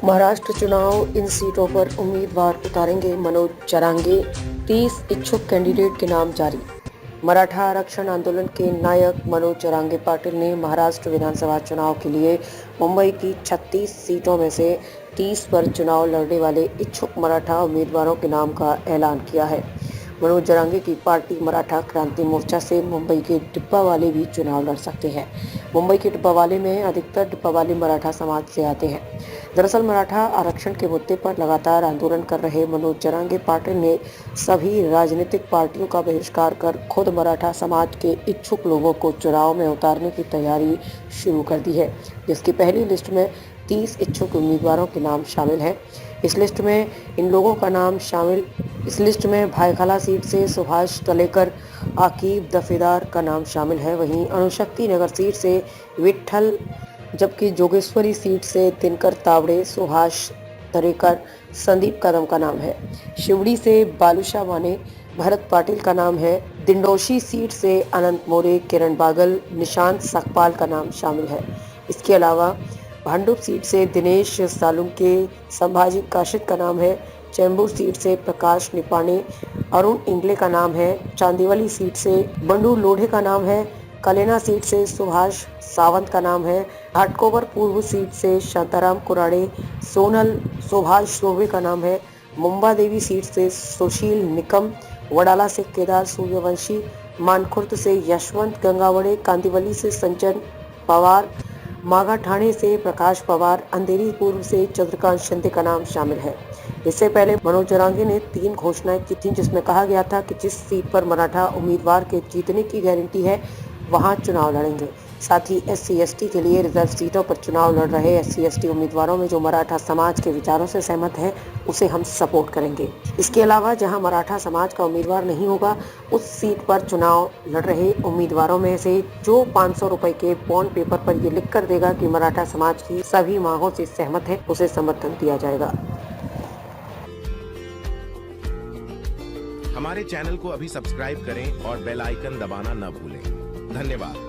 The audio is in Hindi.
महाराष्ट्र चुनाव, इन सीटों पर उम्मीदवार उतारेंगे मनोज जरांगे। 30 इच्छुक कैंडिडेट के नाम जारी। मराठा आरक्षण आंदोलन के नायक मनोज जरांगे पाटिल ने महाराष्ट्र विधानसभा चुनाव के लिए मुंबई की 36 सीटों में से 30 पर चुनाव लड़ने वाले इच्छुक मराठा उम्मीदवारों के नाम का ऐलान किया है। मनोज जरांगे की पार्टी मराठा क्रांति मोर्चा से मुंबई के डिब्बावाले भी चुनाव लड़ सकते हैं। मुंबई के डिब्बावाले में अधिकतर डिब्बावाले मराठा समाज से आते हैं। दरअसल मराठा आरक्षण के मुद्दे पर लगातार आंदोलन कर रहे मनोज जरांगे पाटिल ने सभी राजनीतिक पार्टियों का बहिष्कार कर खुद मराठा समाज के इच्छुक लोगों को चुनाव में उतारने की तैयारी शुरू कर दी है, जिसकी पहली लिस्ट में 30 इच्छुक उम्मीदवारों के नाम शामिल हैं। इस लिस्ट में भायखला सीट से सुभाष तलेकर, आकिब दफेदार का नाम शामिल है। वहीं अणुशक्ति नगर सीट से विट्ठल, जबकि जोगेश्वरी सीट से दिनकर तावड़े, सुभाष तरेकर, संदीप कदम का नाम है। शिवड़ी से बालूशाह माने, भरत पाटिल का नाम है। दिंडोशी सीट से अनंत मोरे, किरण बागल, निशांत सकपाल का नाम शामिल है। इसके अलावा भांडुप सीट से दिनेश सालुंके, संभाजी काशिद का नाम है। चैम्बूर सीट से प्रकाश निपाणे, अरुण इंगले का नाम है। चांदीवली सीट से बंडू लोढ़े का नाम है। कलेना सीट से सुभाष सावंत का नाम है। घाटकोपर पूर्व सीट से शांताराम कुराड़े, सोनल सुभाष शोभे का नाम है। मुंबा देवी सीट से सुशील निकम, वडाला से केदार सूर्यवंशी, मानखुर्द से यशवंत गंगावड़े, कांदिवली से संजन पवार, मागा ठाणे से प्रकाश पवार, अंधेरी पूर्व से चंद्रकांत शिंदे का नाम शामिल है। इससे पहले मनोज जरांगे ने 3 घोषणाएं की थीं, जिसमें कहा गया था कि जिस सीट पर मराठा उम्मीदवार के जीतने की गारंटी है वहां चुनाव लड़ेंगे। साथ ही SC/ST के लिए रिजर्व सीटों पर चुनाव लड़ रहे SC/ST उम्मीदवारों में जो मराठा समाज के विचारों से सहमत है उसे हम सपोर्ट करेंगे। इसके अलावा जहां मराठा समाज का उम्मीदवार नहीं होगा, उस सीट पर चुनाव लड़ रहे उम्मीदवारों में से जो 500 रुपए के बॉन्ड पेपर पर ये लिख कर देगा कि मराठा समाज की सभी मांगों से सहमत है, उसे समर्थन दिया जाएगा। हमारे चैनल को अभी सब्सक्राइब करें और बेल आइकन दबाना न भूलें। धन्यवाद।